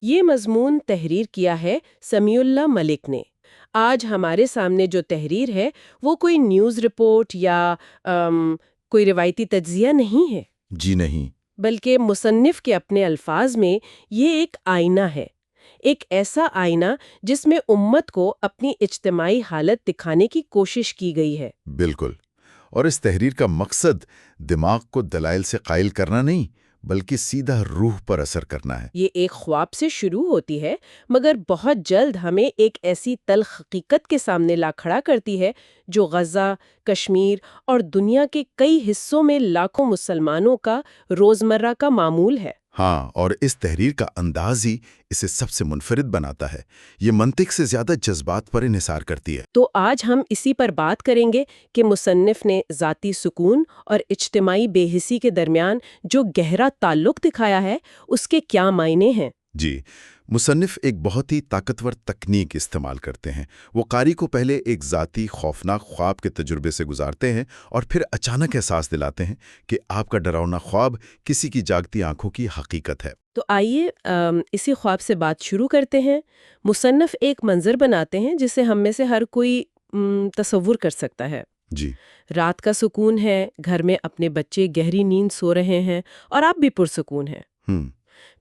یہ مضمون تحریر کیا ہے سمیع اللہ ملک نے۔ آج ہمارے سامنے جو تحریر ہے وہ کوئی نیوز رپورٹ یا کوئی روایتی تجزیہ نہیں ہے۔ جی نہیں۔ بلکہ مصنف کے اپنے الفاظ میں یہ ایک آئینہ ہے، ایک ایسا آئینہ جس میں امت کو اپنی اجتماعی حالت دکھانے کی کوشش کی گئی ہے۔ بالکل، اور اس تحریر کا مقصد دماغ کو دلائل سے قائل کرنا نہیں بلکہ سیدھا روح پر اثر کرنا ہے۔ یہ ایک خواب سے شروع ہوتی ہے مگر بہت جلد ہمیں ایک ایسی تلخ حقیقت کے سامنے لا کھڑا کرتی ہے جو غزہ، کشمیر اور دنیا کے کئی حصوں میں لاکھوں مسلمانوں کا روزمرہ کا معمول ہے۔ ہاں، اور اس تحریر کا انداز ہی اسے سب سے منفرد بناتا ہے۔ یہ منطق سے زیادہ جذبات پر انحصار کرتی ہے۔ تو آج ہم اسی پر بات کریں گے کہ مصنف نے ذاتی سکون اور اجتماعی بے حسی کے درمیان جو گہرا تعلق دکھایا ہے اس کے کیا معنی ہیں۔ جی، مصنف ایک بہت ہی طاقتور تکنیک استعمال کرتے ہیں۔ وہ قاری کو پہلے ایک ذاتی خوفناک خواب کے تجربے سے گزارتے ہیں اور پھر اچانک احساس دلاتے ہیں کہ آپ کا ڈراؤنا خواب کسی کی جاگتی آنکھوں کی حقیقت ہے۔ تو آئیے اسی خواب سے بات شروع کرتے ہیں۔ مصنف ایک منظر بناتے ہیں جسے ہم میں سے ہر کوئی تصور کر سکتا ہے۔ جی، رات کا سکون ہے، گھر میں اپنے بچے گہری نیند سو رہے ہیں اور آپ بھی پرسکون ہیں۔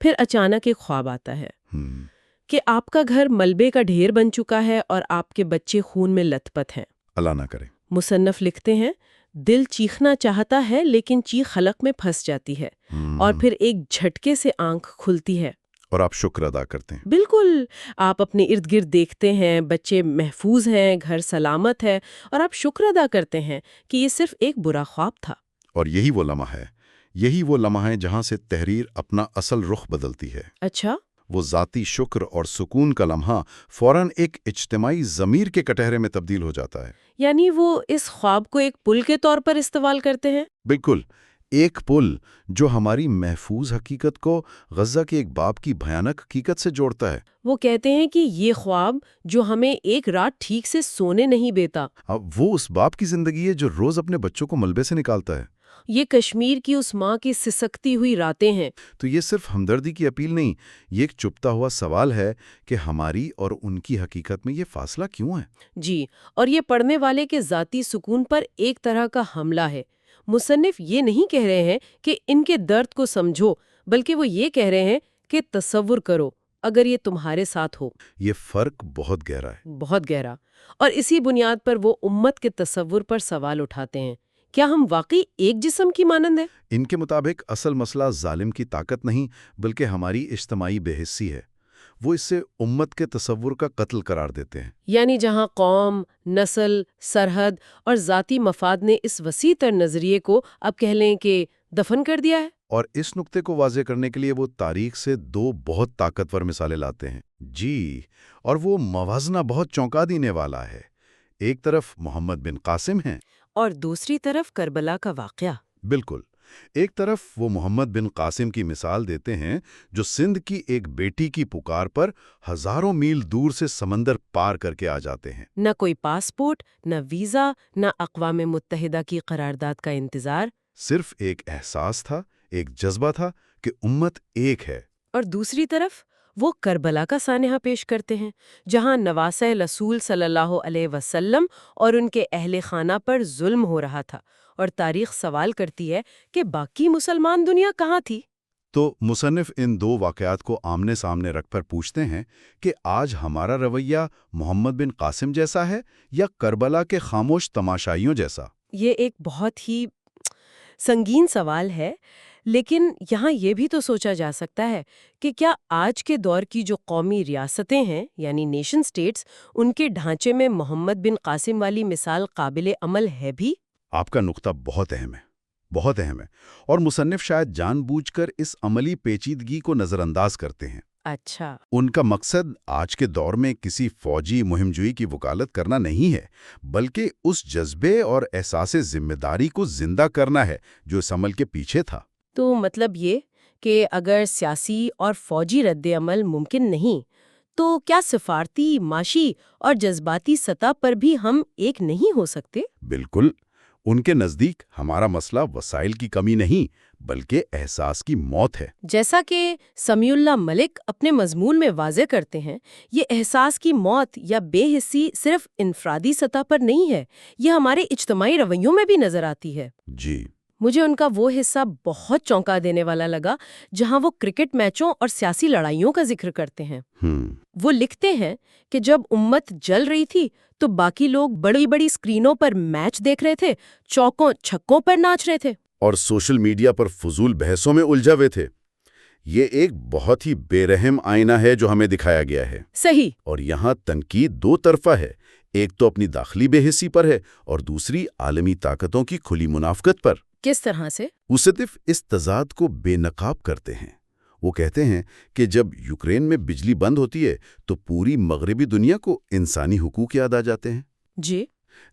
پھر اچانک ایک خواب آتا ہے کہ آپ کا گھر ملبے کا ڈھیر بن چکا ہے اور آپ کے بچے خون میں لت پت ہیں۔ اللہ نہ کرے۔ مصنف لکھتے ہیں، دل چیخنا چاہتا ہے لیکن چیخ حلق میں پھنس جاتی ہے اور پھر ایک جھٹکے سے آنکھ کھلتی ہے اور آپ شکر ادا کرتے ہیں۔ بالکل، آپ اپنے ارد گرد دیکھتے ہیں، بچے محفوظ ہیں، گھر سلامت ہے اور آپ شکر ادا کرتے ہیں کہ یہ صرف ایک برا خواب تھا۔ اور یہی وہ لمحہ ہے جہاں سے تحریر اپنا اصل رخ بدلتی ہے۔ اچھا، وہ ذاتی شکر اور سکون کا لمحہ فوراً ایک اجتماعی ضمیر کے کٹہرے میں تبدیل ہو جاتا ہے۔ یعنی وہ اس خواب کو ایک پل کے طور پر استعمال کرتے ہیں؟ بالکل، ایک پل جو ہماری محفوظ حقیقت کو غزہ کے ایک باپ کی بھیانک حقیقت سے جوڑتا ہے۔ وہ کہتے ہیں کہ یہ خواب جو ہمیں ایک رات ٹھیک سے سونے نہیں دیتا، وہ اس باپ کی زندگی ہے جو روز اپنے بچوں کو ملبے سے نکالتا ہے۔ یہ کشمیر کی اس ماں کی سسکتی ہوئی راتیں ہیں۔ تو یہ صرف ہمدردی کی اپیل نہیں، یہ ایک چھپتا ہوا سوال ہے کہ ہماری اور ان کی حقیقت میں یہ فاصلہ کیوں ہے؟ جی، اور یہ پڑھنے والے کے ذاتی سکون پر ایک طرح کا حملہ ہے۔ مصنف یہ نہیں کہہ رہے ہیں کہ ان کے درد کو سمجھو، بلکہ وہ یہ کہہ رہے ہیں کہ تصور کرو اگر یہ تمہارے ساتھ ہو۔ یہ فرق بہت گہرا ہے۔ بہت گہرا، اور اسی بنیاد پر وہ امت کے تصور پر سوال اٹھاتے ہیں، کیا ہم واقعی ایک جسم کی مانند ہیں؟ ان کے مطابق اصل مسئلہ ظالم کی طاقت نہیں بلکہ ہماری اجتماعی بے حسی ہے۔ وہ اس سے امت کے تصور کا قتل قرار دیتے ہیں۔ یعنی جہاں قوم، نسل، سرحد اور ذاتی مفاد نے اس وسیع تر نظریے کو اب کہہ لیں کہ دفن کر دیا ہے۔ اور اس نقطے کو واضح کرنے کے لیے وہ تاریخ سے دو بہت طاقتور مثالیں لاتے ہیں۔ جی، اور وہ موازنہ بہت چونکا دینے والا ہے۔ ایک طرف محمد بن قاسم ہیں اور دوسری طرف کربلا کا واقعہ۔ بالکل، ایک طرف وہ محمد بن قاسم کی مثال دیتے ہیں جو سندھ کی ایک بیٹی کی پکار پر ہزاروں میل دور سے سمندر پار کر کے آ جاتے ہیں۔ نہ کوئی پاسپورٹ، نہ ویزا، نہ اقوام متحدہ کی قرارداد کا انتظار، صرف ایک احساس تھا، ایک جذبہ تھا کہ امت ایک ہے۔ اور دوسری طرف وہ کربلا کا سانحہ پیش کرتے ہیں جہاں نواسہ رسول صلی اللہ علیہ وسلم اور ان کے اہل خانہ پر ظلم ہو رہا تھا، اور تاریخ سوال کرتی ہے کہ باقی مسلمان دنیا کہاں تھی؟ تو مصنف ان دو واقعات کو آمنے سامنے رکھ کر پوچھتے ہیں کہ آج ہمارا رویہ محمد بن قاسم جیسا ہے یا کربلا کے خاموش تماشائیوں جیسا؟ یہ ایک بہت ہی سنگین سوال ہے، لیکن یہاں یہ بھی تو سوچا جا سکتا ہے کہ کیا آج کے دور کی جو قومی ریاستیں ہیں یعنی نیشن سٹیٹس، ان کے ڈھانچے میں محمد بن قاسم والی مثال قابل عمل ہے بھی؟ آپ کا نقطہ بہت اہم ہے، بہت اہم ہے، اور مصنف شاید جان بوجھ کر اس عملی پیچیدگی کو نظر انداز کرتے ہیں۔ اچھا، ان کا مقصد آج کے دور میں کسی فوجی مہم جوئی کی وکالت کرنا نہیں ہے، بلکہ اس جذبے اور احساس ذمہ داری کو زندہ کرنا ہے جو اس عمل کے پیچھے تھا۔ تو مطلب یہ کہ اگر سیاسی اور فوجی رد عمل ممکن نہیں، تو کیا سفارتی، معاشی اور جذباتی سطح پر بھی ہم ایک نہیں ہو سکتے؟ بالکل، ان کے نزدیک ہمارا مسئلہ وسائل کی کمی نہیں بلکہ احساس کی موت ہے۔ جیسا کہ سمیع اللہ ملک اپنے مضمون میں واضح کرتے ہیں، یہ احساس کی موت یا بے حسی صرف انفرادی سطح پر نہیں ہے، یہ ہمارے اجتماعی رویوں میں بھی نظر آتی ہے۔ جی مجھے ان کا وہ حصہ بہت چونکا دینے والا لگا جہاں وہ کرکٹ میچوں اور سیاسی لڑائیوں کا ذکر کرتے ہیں۔ وہ لکھتے ہیں کہ جب امت جل رہی تھی تو باقی لوگ بڑی بڑی اسکرینوں پر میچ دیکھ رہے تھے، چوکوں چھکوں پر ناچ رہے تھے، اور سوشل میڈیا پر فضول بحثوں میں الجھے ہوئے تھے۔ یہ ایک بہت ہی بے رحم آئینہ ہے جو ہمیں دکھایا گیا ہے۔ صحیح۔ اور یہاں تنقید دو طرفہ ہے، ایک تو اپنی داخلی بے حسی پر ہے اور دوسری عالمی طاقتوں کی کھلی منافقت پر۔ کس طرح سے؟ مصنف اس تضاد کو بے نقاب کرتے ہیں۔ وہ کہتے ہیں کہ جب یوکرین میں بجلی بند ہوتی ہے تو پوری مغربی دنیا کو انسانی حقوق یاد آ جاتے ہیں۔ جی۔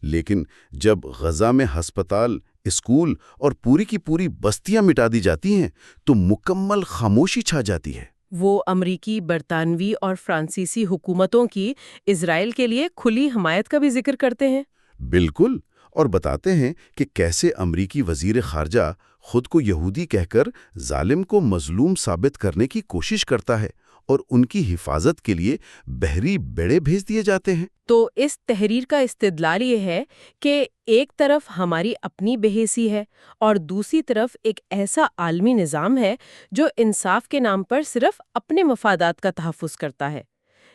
لیکن جب غزہ میں ہسپتال، اسکول اور پوری کی پوری بستیاں مٹا دی جاتی ہیں تو مکمل خاموشی چھا جاتی ہے۔ وہ امریکی، برطانوی اور فرانسیسی حکومتوں کی اسرائیل کے لیے کھلی حمایت کا بھی ذکر کرتے ہیں۔ بالکل، اور بتاتے ہیں کہ کیسے امریکی وزیر خارجہ خود کو یہودی کہہ کر ظالم کو مظلوم ثابت کرنے کی کوشش کرتا ہے اور ان کی حفاظت کے لیے بحری بیڑے بھیج دیے جاتے ہیں۔ تو اس تحریر کا استدلال یہ ہے کہ ایک طرف ہماری اپنی بے حسی ہے اور دوسری طرف ایک ایسا عالمی نظام ہے جو انصاف کے نام پر صرف اپنے مفادات کا تحفظ کرتا ہے۔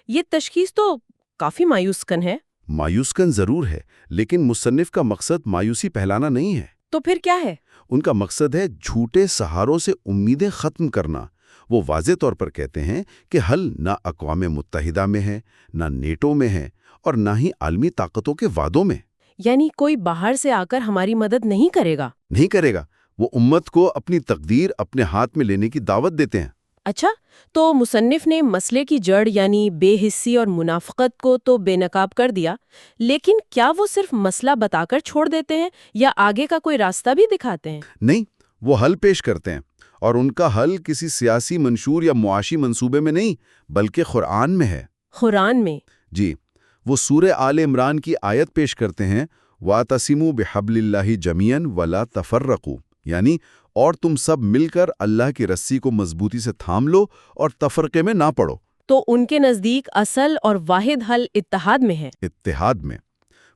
یہ تشخیص تو کافی مایوس کن ہے۔ مایوس کن ضرور ہے، لیکن مصنف کا مقصد مایوسی پھیلانا نہیں ہے۔ تو پھر کیا ہے؟ ان کا مقصد ہے جھوٹے سہاروں سے امیدیں ختم کرنا۔ وہ واضح طور پر کہتے ہیں کہ حل نہ اقوام متحدہ میں ہے، نہ نیٹو میں ہے، اور نہ ہی عالمی طاقتوں کے وعدوں میں۔ یعنی کوئی باہر سے آ کر ہماری مدد نہیں کرے گا؟ نہیں کرے گا۔ وہ امت کو اپنی تقدیر اپنے ہاتھ میں لینے کی دعوت دیتے ہیں۔ اچھا، تو مصنف نے مسئلے کی جڑ یعنی بے حسی اور منافقت کو تو بے نقاب کر دیا، لیکن کیا وہ صرف مسئلہ بتا کر چھوڑ دیتے ہیں یا آگے کا کوئی راستہ بھی دکھاتے ہیں؟ نہیں، وہ حل پیش کرتے ہیں، اور ان کا حل کسی سیاسی منشور یا معاشی منصوبے میں نہیں بلکہ قرآن میں ہے۔ قرآن میں؟ جی، وہ سورہ آل عمران کی آیت پیش کرتے ہیں، وَاعْتَصِمُوا بِحَبْلِ اللَّهِ جَمِيعًا وَلَا تَفَرَّقُوا، یعنی اور تم سب مل کر اللہ کی رسی کو مضبوطی سے تھام لو اور تفرقے میں نہ پڑو۔ تو ان کے نزدیک اصل اور واحد حل اتحاد میں ہے۔ اتحاد میں۔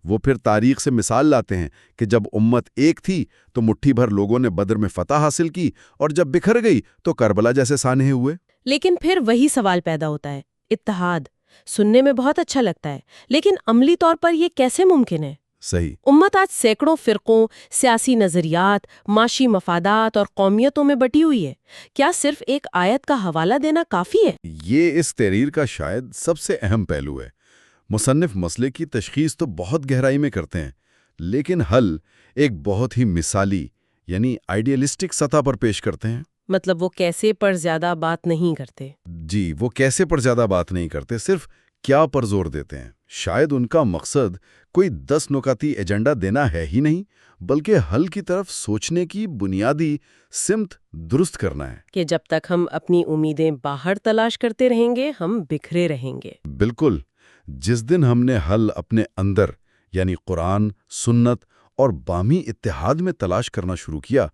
وہ پھر تاریخ سے مثال لاتے ہیں کہ جب امت ایک تھی تو مٹھی بھر لوگوں نے بدر میں فتح حاصل کی، اور جب بکھر گئی تو کربلا جیسے سانحے ہوئے۔ لیکن پھر وہی سوال پیدا ہوتا ہے، اتحاد سننے میں بہت اچھا لگتا ہے، لیکن عملی طور پر یہ کیسے ممکن ہے؟ صحیح۔ امت آج سینکڑوں فرقوں، سیاسی نظریات، معاشی مفادات اور قومیتوں میں بٹی ہوئی ہے۔ کیا صرف ایک آیت کا حوالہ دینا کافی ہے؟ یہ اس تحریر کا شاید سب سے اہم پہلو ہے۔ مصنف مسئلے کی تشخیص تو بہت گہرائی میں کرتے ہیں، لیکن حل ایک بہت ہی مثالی یعنی آئیڈیالسٹک سطح پر پیش کرتے ہیں۔ مطلب وہ کیسے پر زیادہ بات نہیں کرتے؟ جی، وہ کیسے پر زیادہ بات نہیں کرتے، صرف کیا پر زور دیتے ہیں۔ شاید ان کا مقصد کوئی 10 نکاتی ایجنڈا دینا ہے ہی نہیں، بلکہ حل کی طرف سوچنے کی بنیادی سمت درست کرنا ہے۔ کہ جب تک ہم اپنی امیدیں باہر تلاش کرتے رہیں گے، ہم بکھرے رہیں گے۔ بالکل۔ جس دن ہم نے حل اپنے اندر یعنی قرآن، سنت اور باہمی اتحاد میں تلاش کرنا شروع کیا،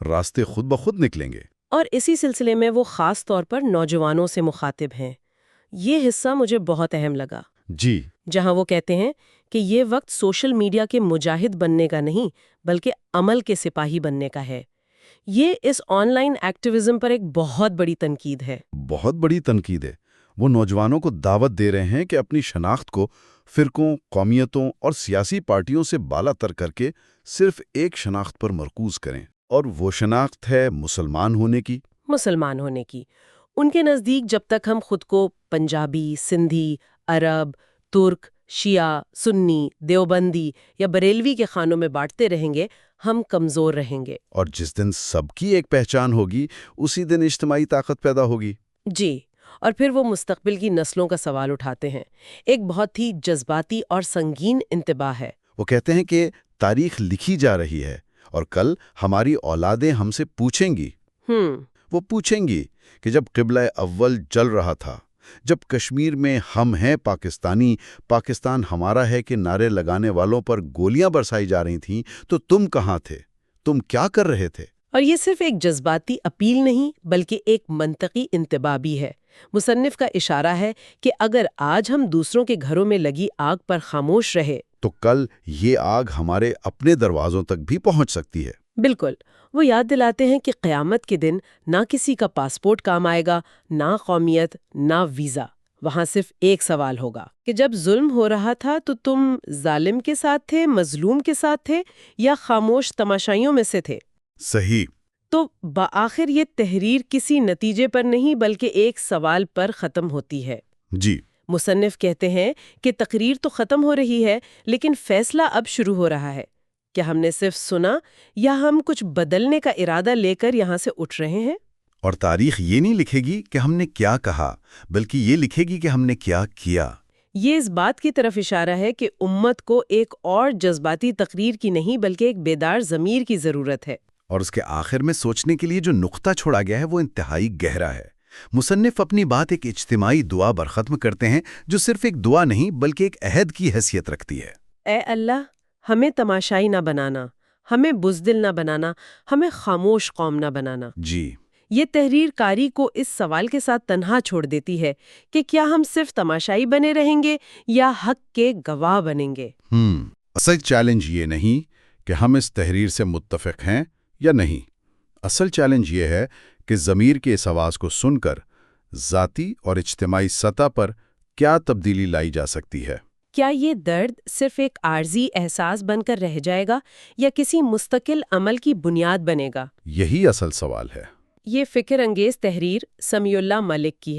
راستے خود بخود نکلیں گے۔ اور اسی سلسلے میں وہ خاص طور پر نوجوانوں سے مخاطب ہیں۔ یہ حصہ مجھے بہت اہم لگا۔ جی، جہاں وہ کہتے ہیں کہ یہ وقت سوشل میڈیا کے مجاہد بننے کا نہیں بلکہ عمل کے سپاہی بننے کا ہے۔ یہ اس آن لائن ایکٹیویزم پر ایک بہت بڑی تنقید ہے۔ بہت بڑی تنقید ہے۔ وہ نوجوانوں کو دعوت دے رہے ہیں کہ اپنی شناخت کو فرقوں، قومیتوں اور سیاسی پارٹیوں سے بالا تر کر کے صرف ایک شناخت پر مرکوز کریں، اور وہ شناخت ہے مسلمان ہونے کی۔ مسلمان ہونے کی۔ ان کے نزدیک جب تک ہم خود کو پنجابی، سندھی، عرب، ترک، شیعہ، سنی، دیوبندی یا بریلوی کے خانوں میں بانٹتے رہیں گے، ہم کمزور رہیں گے۔ اور جس دن سب کی ایک پہچان ہوگی، اسی دن اجتماعی طاقت پیدا ہوگی۔ جی، اور پھر وہ مستقبل کی نسلوں کا سوال اٹھاتے ہیں۔ ایک بہت ہی جذباتی اور سنگین انتباہ ہے۔ وہ کہتے ہیں کہ تاریخ لکھی جا رہی ہے اور کل ہماری اولادیں ہم سے پوچھیں گی۔ وہ پوچھیں گی کہ جب قبلہ اول جل رہا تھا، جب کشمیر میں ہم ہیں پاکستانی، پاکستان ہمارا ہے کہ نعرے لگانے والوں پر گولیاں برسائی جا رہی تھیں، تو تم کہاں تھے؟ تم کیا کر رہے تھے؟ اور یہ صرف ایک جذباتی اپیل نہیں بلکہ ایک منطقی انتباہ بھی ہے۔ مصنف کا اشارہ ہے کہ اگر آج ہم دوسروں کے گھروں میں لگی آگ پر خاموش رہے تو کل یہ آگ ہمارے اپنے دروازوں تک بھی پہنچ سکتی ہے۔ بالکل، وہ یاد دلاتے ہیں کہ قیامت کے دن نہ کسی کا پاسپورٹ کام آئے گا، نہ قومیت، نہ ویزا۔ وہاں صرف ایک سوال ہوگا کہ جب ظلم ہو رہا تھا تو تم ظالم کے ساتھ تھے، مظلوم کے ساتھ تھے، یا خاموش تماشائیوں میں سے تھے؟ صحیح۔ تو بآخر یہ تحریر کسی نتیجے پر نہیں بلکہ ایک سوال پر ختم ہوتی ہے۔ جی۔ مصنف کہتے ہیں کہ تقریر تو ختم ہو رہی ہے لیکن فیصلہ اب شروع ہو رہا ہے۔ کیا ہم نے صرف سنا یا ہم کچھ بدلنے کا ارادہ لے کر یہاں سے اٹھ رہے ہیں؟ اور تاریخ یہ نہیں لکھے گی کہ ہم نے کیا کہا، بلکہ یہ لکھے گی کہ ہم نے کیا کیا۔ یہ اس بات کی طرف اشارہ ہے کہ امت کو ایک اور جذباتی تقریر کی نہیں بلکہ ایک بیدار ضمیر کی ضرورت ہے۔ اور اس کے آخر میں سوچنے کے لیے جو نقطہ چھوڑا گیا ہے وہ انتہائی گہرا ہے۔ مصنف اپنی بات ایک اجتماعی دعا پر ختم کرتے ہیں جو صرف ایک دعا نہیں بلکہ ایک عہد کی حیثیت رکھتی ہے۔ اے اللہ، ہمیں تماشائی نہ بنانا، ہمیں بزدل نہ بنانا، ہمیں خاموش قوم نہ بنانا۔ جی۔ یہ تحریر کاری کو اس سوال کے ساتھ تنہا چھوڑ دیتی ہے کہ کیا ہم صرف تماشائی بنے رہیں گے یا حق کے گواہ بنیں گے؟ اصل چیلنج یہ نہیں کہ ہم اس تحریر سے متفق ہیں یا نہیں۔ اصل چیلنج یہ ہے کہ ضمیر کے اس آواز کو سن کر ذاتی اور اجتماعی سطح پر کیا تبدیلی لائی جا سکتی ہے۔ کیا یہ درد صرف ایک عارضی احساس بن کر رہ جائے گا یا کسی مستقل عمل کی بنیاد بنے گا؟ یہی اصل سوال ہے۔ یہ فکر انگیز تحریر سمیع اللہ ملک کی ہے۔